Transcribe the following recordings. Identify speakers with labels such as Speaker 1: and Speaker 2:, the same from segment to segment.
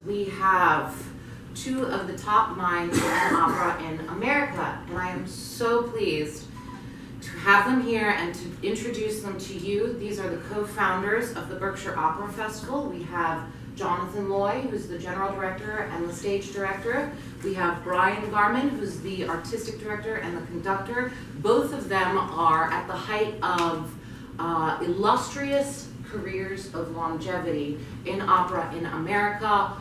Speaker 1: We have two of the top minds in opera in America, and I am so pleased to have them here and to introduce them to you. These are the co-founders of the Berkshire Opera Festival. We have Jonathon, who's the general director and the stage director. We have Brian Garman, who's the artistic director and the conductor. Both of them are at the height of illustrious careers of longevity in opera in America,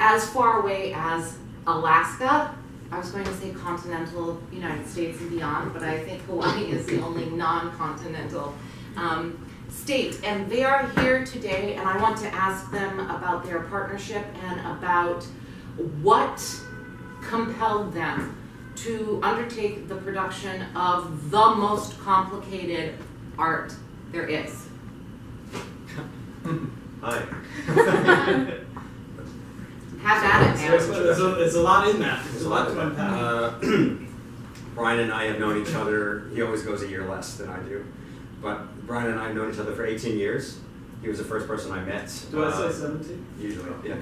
Speaker 1: as far away as Alaska. I was going to say continental United States and beyond, but I think Hawaii is the only non-continental state. And they are here today, and I want to ask them about their partnership and about what compelled them to undertake the production of the most complicated art there is.
Speaker 2: Hi.
Speaker 1: Have at it, man.
Speaker 3: There's a lot in that.
Speaker 2: There's a lot to unpack. Brian and I have known each other. He always goes a year less than I do. But Brian and I have known each other for 18 years. He was the first person I met.
Speaker 3: Do I say 17?
Speaker 2: Usually, yeah.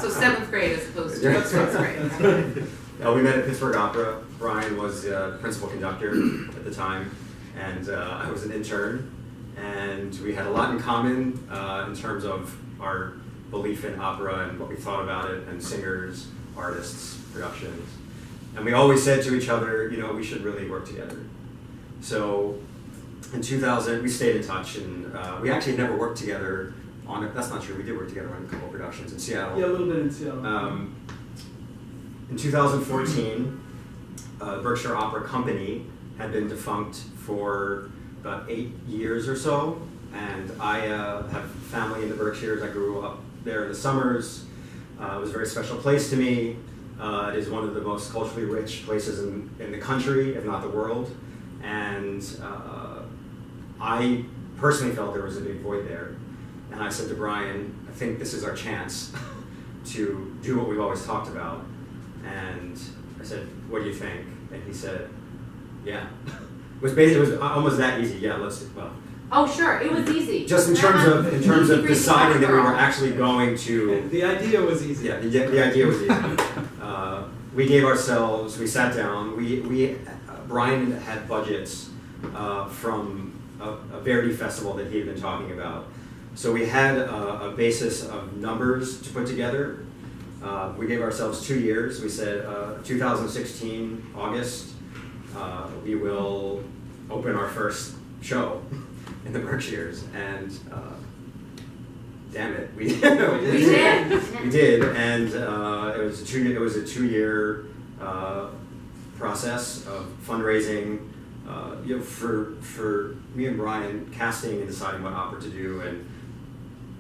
Speaker 1: So 7th grade as opposed to 6th grade.
Speaker 2: We met at Pittsburgh Opera. Brian was principal conductor at the time, and I was an intern. And we had a lot in common in terms of our belief in opera and what we thought about it, and singers, artists, productions. And we always said to each other, you know, we should really work together. So in 2000, we stayed in touch, and we actually never worked together on it. That's not true. We did work together on a couple of productions in Seattle.
Speaker 3: Yeah, a little bit in Seattle.
Speaker 2: In 2014, the Berkshire Opera Company had been defunct for about 8 years or so, and I have family in the Berkshires. I grew up there in the summers. It was a very special place to me. It is one of the most culturally rich places in the country, if not the world. And I personally felt there was a big void there. And I said to Brian, I think this is our chance to do what we've always talked about. And I said, what do you think? And he said, yeah. It was almost that easy. Yeah, well.
Speaker 1: Oh, sure, it was easy.
Speaker 2: Just in terms of deciding that we were actually going to.
Speaker 3: The idea was easy.
Speaker 2: Yeah, the idea was easy. We gave ourselves. We sat down. Brian had budgets from a Verdi festival that he had been talking about. So we had a basis of numbers to put together. We gave ourselves 2 years. We said 2016 August. We will open our first show in the Berkshires, and damn it, we did. We did, and it was a 2-year process of fundraising. For me and Brian, casting and deciding what opera to do, and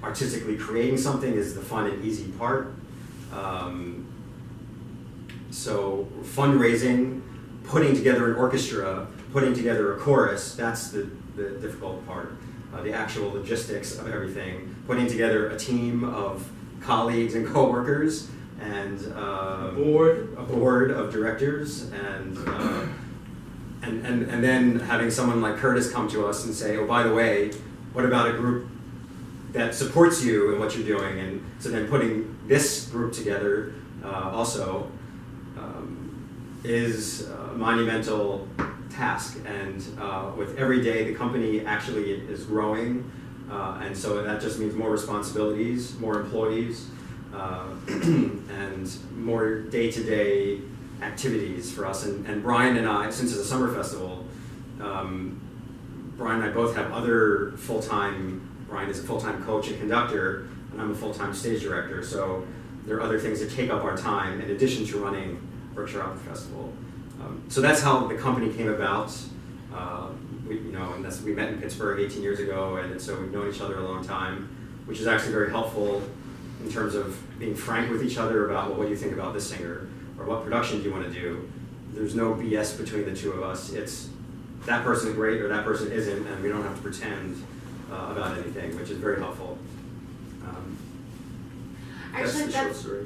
Speaker 2: artistically creating something is the fun and easy part. So fundraising, putting together an orchestra, putting together a chorus, that's the difficult part. The actual logistics of everything, putting together a team of colleagues and co-workers, and a board of directors, and then having someone like Curtis come to us and say, oh, by the way, what about a group that supports you in what you're doing? And so then putting this group together also is a monumental task, and with every day the company actually is growing, and so that just means more responsibilities, more employees, and more day-to-day activities for us. And Brian and I, since it's a summer festival, Brian and I both have other full-time. Brian is a full-time coach and conductor, and I'm a full-time stage director, so there are other things that take up our time in addition to running Berkshire Opera Festival. So that's how the company came about. We met in Pittsburgh 18 years ago, and so we've known each other a long time, which is actually very helpful in terms of being frank with each other about, well, what do you think about this singer, or what production do you want to do? There's no BS between the two of us. It's that person is great or that person isn't, and we don't have to pretend about anything, which is very helpful.
Speaker 1: Actually,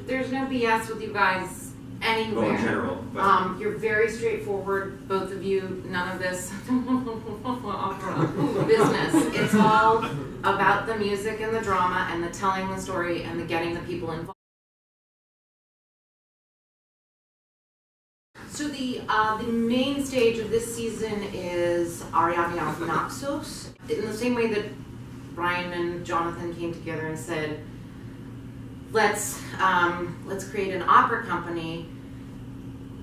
Speaker 1: there's no BS with you guys anywhere.
Speaker 2: Well, in general. But
Speaker 1: You're very straightforward, both of you. None of this opera business. It's all about the music and the drama and the telling the story and the getting the people involved. So the main stage of this season is Ariadne auf Naxos. In the same way that Brian and Jonathon came together and said, let's create an opera company.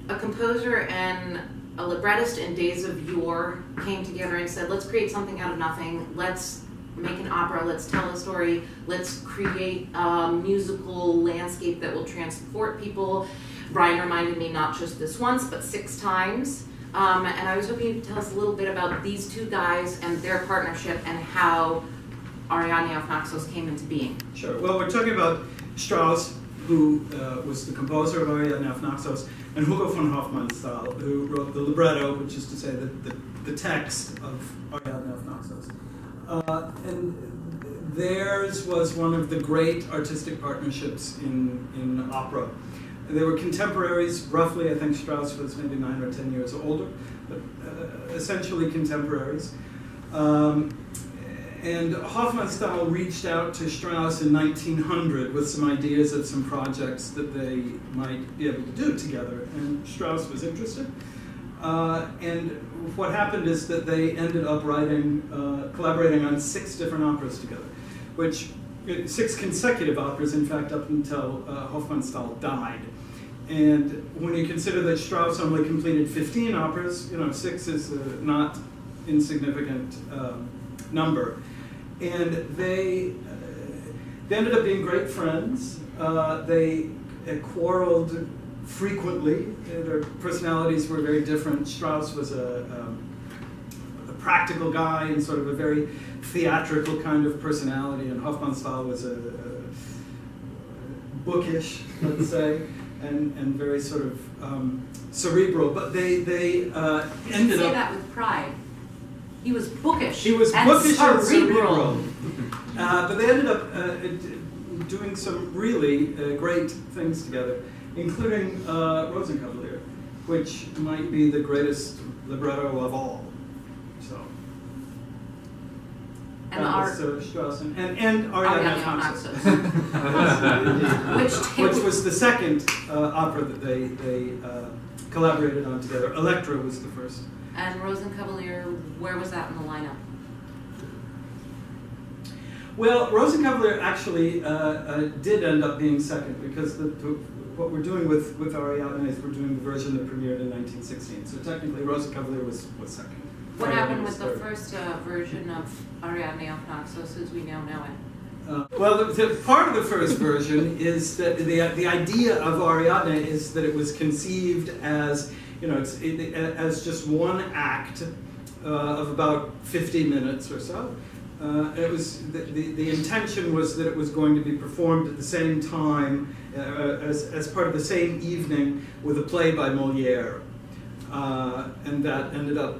Speaker 1: A composer and a librettist in days of yore came together and said, let's create something out of nothing. Let's make an opera. Let's tell a story. Let's create a musical landscape that will transport people. Brian reminded me not just this once, but 6 times. And I was hoping you could tell us a little bit about these two guys and their partnership and how Ariadne auf Naxos came into being.
Speaker 3: Sure. Well, we're talking about Strauss, who was the composer of Ariadne auf Naxos, and Hugo von Hofmannsthal, who wrote the libretto, which is to say the text of Ariadne auf Naxos. And theirs was one of the great artistic partnerships in opera. They were contemporaries, roughly. I think Strauss was maybe 9 or 10 years older, but essentially contemporaries. And Hofmannsthal reached out to Strauss in 1900 with some ideas of some projects that they might be able to do together, and Strauss was interested. And what happened is that they ended up collaborating on 6 different operas together, which 6 consecutive operas, in fact, up until Hofmannsthal died. And when you consider that Strauss only completed 15 operas, 6 is a not insignificant number. And they ended up being great friends. They quarreled frequently. Their personalities were very different. Strauss was a practical guy and sort of a very theatrical kind of personality, and Hofmannsthal was a bookish, let's say, and very sort of cerebral. But they ended up...
Speaker 1: Say that with pride. He was bookish.
Speaker 3: He was
Speaker 1: and
Speaker 3: bookish
Speaker 1: cerebral.
Speaker 3: and cerebral. But they ended up doing some really great things together, including Rosenkavalier, which might be the greatest libretto of all. So.
Speaker 1: And
Speaker 3: Strauss and Ariadne auf Naxos. Which was the second opera that they collaborated on together. Electra was the first.
Speaker 1: And Rosenkavalier, where was that in the lineup?
Speaker 3: Well, Rosenkavalier actually did end up being second, because what we're doing with Ariadne is we're doing the version that premiered in 1916. So technically Rosenkavalier was second.
Speaker 1: What happened with the first version of Ariadne auf Naxos as we now know it?
Speaker 3: Well, the part of the first version is that the idea of Ariadne is that it was conceived as, as just one act of about 50 minutes or so. It was the intention was that it was going to be performed at the same time as part of the same evening with a play by Molière, and that ended up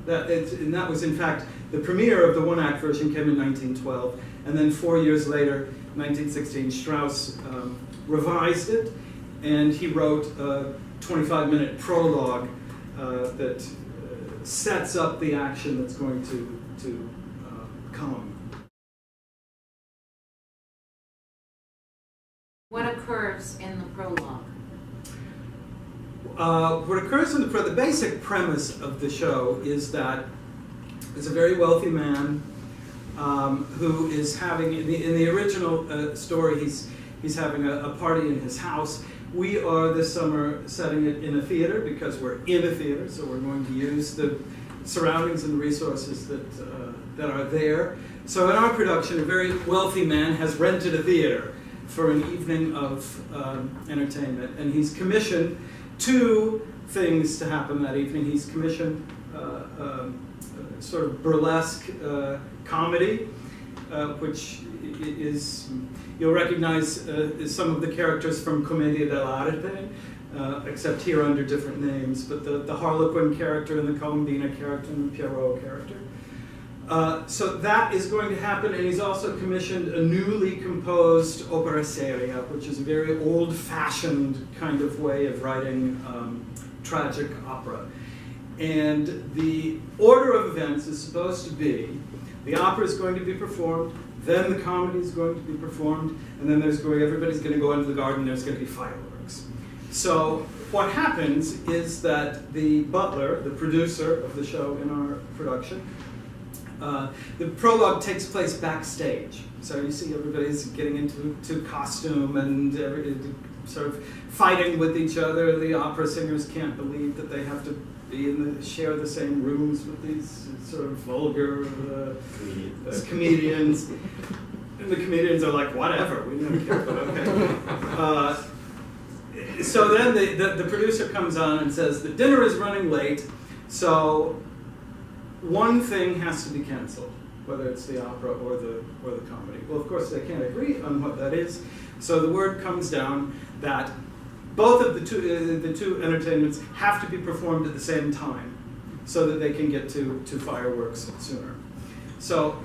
Speaker 3: and that was in fact the premiere of the one-act version came in 1912, and then 4 years later, 1916, Strauss revised it, and he wrote a 25-minute prologue that sets up the action that's going to come.
Speaker 1: What occurs in the prologue?
Speaker 3: What occurs in the basic premise of the show is that it's a very wealthy man who is having, in the original story, he's having a party in his house. We are this summer setting it in a theater because we're in a theater, so we're going to use the surroundings and the resources that are there. So in our production, a very wealthy man has rented a theater for an evening of entertainment, and he's commissioned 2 things to happen that evening. He's commissioned sort of burlesque comedy, which is, you'll recognize some of the characters from Commedia dell'arte, except here under different names, but the Harlequin character and the Colombina character and the Pierrot character. So that is going to happen, and he's also commissioned a newly composed opera seria, which is a very old-fashioned kind of way of writing tragic opera. And the order of events is supposed to be, the opera is going to be performed, then the comedy is going to be performed, and then everybody's going to go into the garden, there's going to be fireworks. So what happens is that the butler, the producer of the show in our production, the prologue takes place backstage. So you see everybody's getting into costume and sort of fighting with each other. The opera singers can't believe that they have to share the same rooms with these sort of vulgar comedians. And the comedians are like, whatever, we don't care, but okay. So then the producer comes on and says, the dinner is running late, so one thing has to be canceled, whether it's the opera or the comedy. Well, of course, they can't agree on what that is, so the word comes down that both of the two entertainments have to be performed at the same time, so that they can get to fireworks sooner. So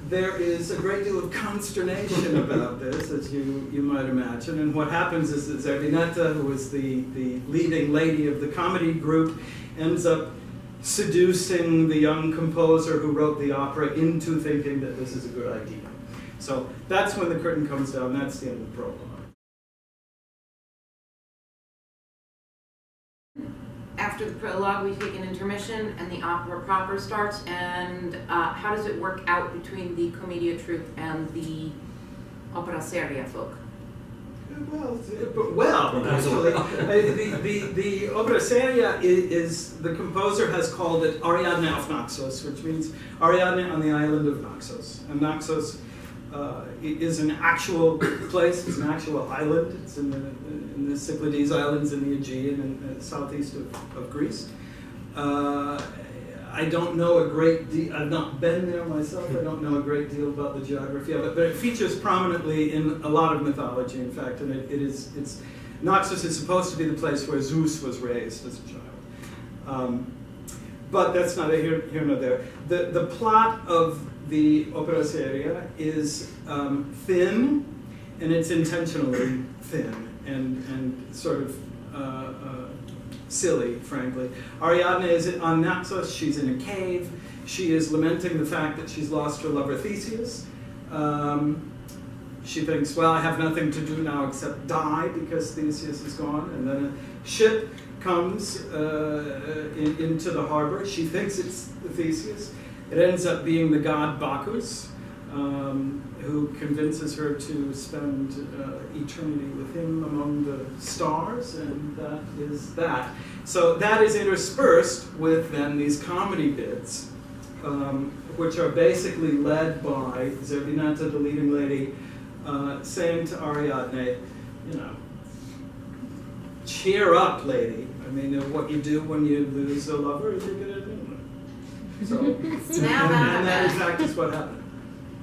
Speaker 3: there is a great deal of consternation about this, as you might imagine. And what happens is that Zerbinetta, who is the leading lady of the comedy group, ends up seducing the young composer who wrote the opera into thinking that this is a good idea. So that's when the curtain comes down. That's the end of the prologue.
Speaker 1: After the prologue, we take an intermission, and the opera proper starts. And how does it work out between the Commedia troupe and the opera seria folk? Well, actually, the opera seria is, the composer has called it Ariadne auf Naxos, which means Ariadne on the island of Naxos. And Naxos is an actual place, it's an actual island. It's in the Cyclades Islands in the Aegean in the southeast of Greece. I don't know a great deal, I've not been there myself, I don't know a great deal about the geography of it, but it features prominently in a lot of mythology, in fact, and Naxos is supposed to be the place where Zeus was raised as a child. But that's neither here nor there. The plot of the opera seria is thin, and it's intentionally thin and sort of silly, frankly. Ariadne is on Naxos, she's in a cave, she is lamenting the fact that she's lost her lover Theseus. She thinks, well, I have nothing to do now except die because Theseus is gone, and then a ship comes into the harbor. She thinks it's Theseus. It ends up being the god Bacchus, who convinces her to spend eternity with him among the stars, and that is that. So that is interspersed with then these comedy bits, which are basically led by Zerbinetta, the leading lady, saying to Ariadne, you know, cheer up, lady. I mean, what you do when you lose a lover is you're going to do it. So, and that in fact is what happened.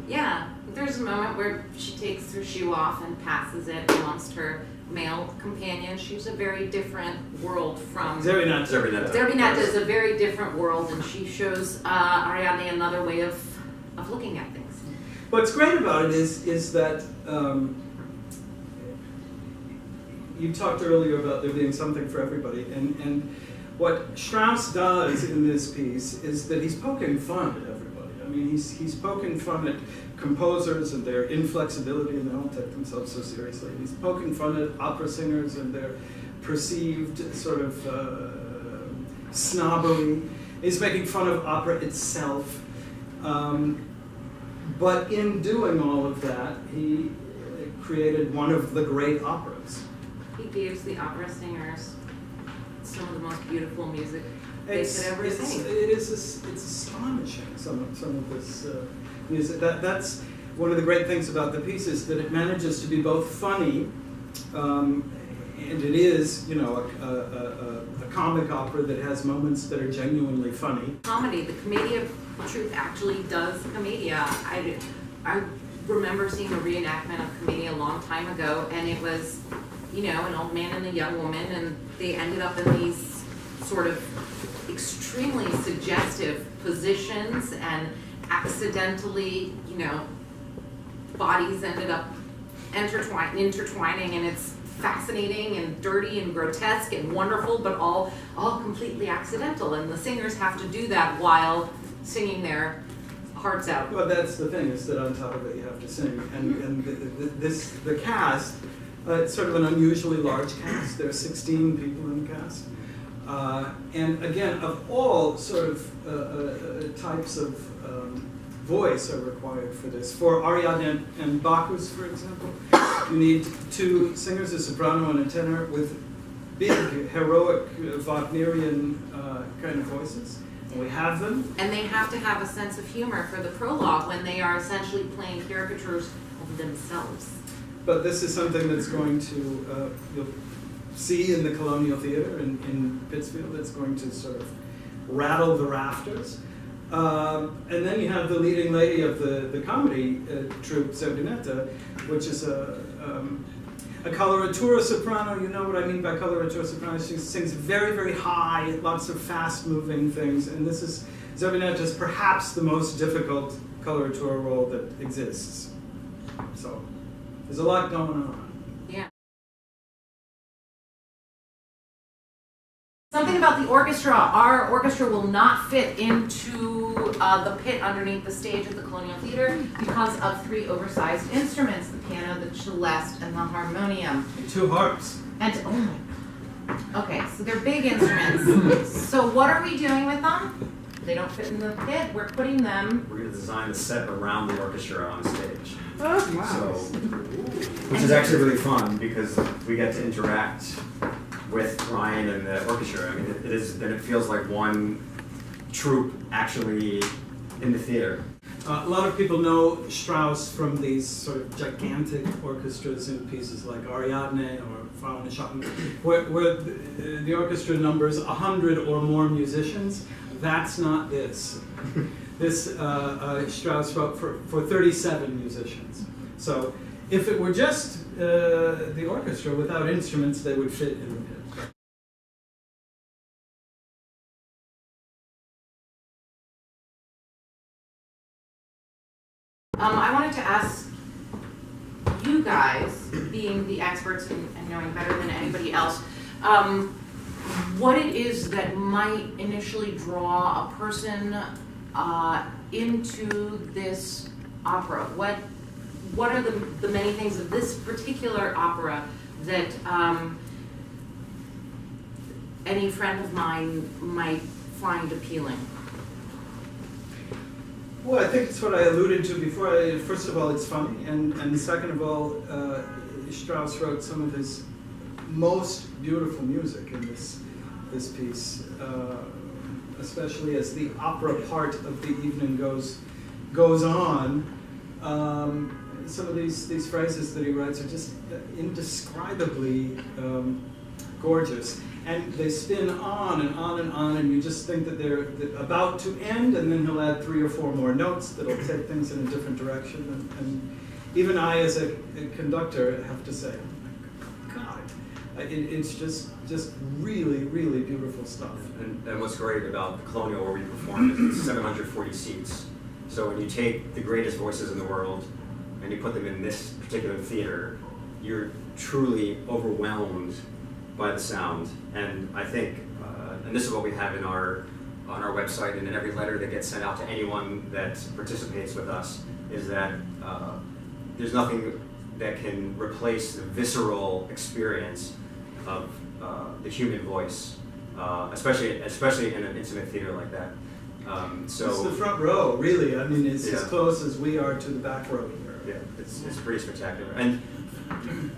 Speaker 1: Yeah, there's a moment where she takes her shoe off and passes it amongst her male companions. She's a very different world from... Zerbinetta is a very different world, and she shows Ariadne another way of looking at things.
Speaker 3: What's great about it is that you talked earlier about there being something for everybody, and what Strauss does in this piece is that he's poking fun at everybody. I mean, he's poking fun at composers and their inflexibility, and they don't take themselves so seriously. He's poking fun at opera singers and their perceived sort of snobbery. He's making fun of opera itself. But in doing all of that, he created one of the great operas.
Speaker 1: He gives the opera singers some of the most beautiful music they could ever sing.
Speaker 3: It's astonishing, some of this music. That's one of the great things about the piece, is that it manages to be both funny, and it is, you know, a comic opera that has moments that are genuinely funny.
Speaker 1: Comedy, the Commedia troupe actually does Commedia. I remember seeing a reenactment of Commedia a long time ago, and it was, you know, an old man and a young woman, and they ended up in these sort of extremely suggestive positions, and accidentally, bodies ended up intertwining, and it's fascinating and dirty and grotesque and wonderful, but all completely accidental, and the singers have to do that while singing their hearts out.
Speaker 3: Well, that's the thing, is that on top of it you have to sing, and the cast, it's sort of an unusually large cast. There are 16 people in the cast, and again, of all sort of types of voice are required for this. For Ariadne and Bacchus, for example, you need 2 singers, a soprano and a tenor, with big, heroic, Wagnerian kind of voices. And we have them.
Speaker 1: And they have to have a sense of humor for the prologue when they are essentially playing caricatures of themselves.
Speaker 3: But this is something that's going to, you'll see in the Colonial Theater in Pittsfield. It's going to sort of rattle the rafters. And then you have the leading lady of the comedy troupe, Zerdinetta, which is a coloratura soprano. You know what I mean by coloratura soprano? She sings very, very high, lots of fast-moving things. And this is, Zerdinetta is perhaps the most difficult coloratura role that exists. So there's a lot going on.
Speaker 1: Yeah. Something about the orchestra. Our orchestra will not fit into the pit underneath the stage of the Colonial Theater because of 3 oversized instruments: the piano, the celeste, and the harmonium.
Speaker 3: And 2 harps.
Speaker 1: And oh my God. Okay, so they're big instruments. So what are we doing with them? They don't fit in the pit. We're putting them.
Speaker 2: We're going to design a set around the orchestra on stage.
Speaker 3: Oh, wow.
Speaker 2: So, which is actually really fun because we get to interact with Ryan and the orchestra. I mean, it feels like one troupe actually in the theater.
Speaker 3: A lot of people know Strauss from these sort of gigantic orchestras in pieces like Ariadne or Frauen Schatten, where the orchestra numbers 100 or more musicians. That's not this. This Strauss wrote for 37 musicians. So if it were just the orchestra without instruments, they would fit in the pit.
Speaker 1: I wanted to ask you guys, being the experts and knowing better than anybody else, what it is that might initially draw a person into this opera. What are the many things of this particular opera that any friend of mine might find appealing?
Speaker 3: Well, I think it's what I alluded to before. First of all, it's funny, and second of all, Strauss wrote some of his most beautiful music in this piece, especially as the opera part of the evening goes on. Some of these phrases that he writes are just indescribably gorgeous. And they spin on and on and on, and you just think that they're about to end, and then he'll add 3 or 4 more notes that'll take things in a different direction. And even I, as a conductor, have to say, oh my God, it's just really, really beautiful stuff.
Speaker 2: And what's great about the Colonial, where we perform, is it's 740 seats. So when you take the greatest voices in the world and you put them in this particular theater, you're truly overwhelmed by the sound. And I think, and this is what we have on our website and in every letter that gets sent out to anyone that participates with us, is that there's nothing that can replace the visceral experience of the human voice, especially in an intimate theater like that. So
Speaker 3: it's the front row, really. I mean, it's
Speaker 2: yeah.
Speaker 3: as close as we are to the back row here.
Speaker 2: Yeah, it's pretty spectacular. And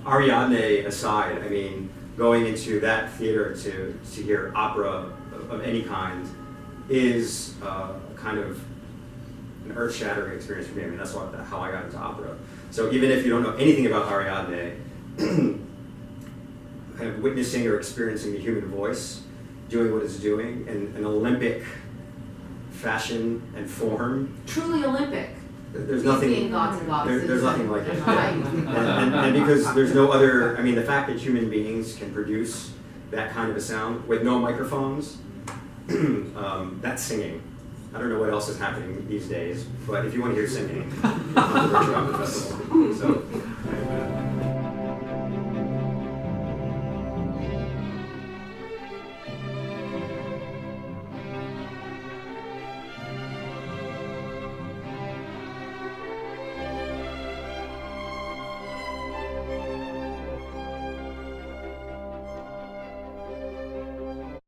Speaker 2: Ariadne aside, I mean, going into that theater to hear opera of any kind is kind of an earth-shattering experience for me. I mean, that's how I got into opera. So even if you don't know anything about Ariadne, kind of witnessing or experiencing the human voice doing what it's doing in an Olympic fashion and form.
Speaker 1: Truly Olympic.
Speaker 2: There's nothing.
Speaker 1: Being gods and goddesses.
Speaker 2: There's nothing like it. And because there's no other. I mean, the fact that human beings can produce that kind of a sound with no microphones, that's singing. I don't know what else is happening these days, but if you want to hear singing on the Berkshire Opera Festival. So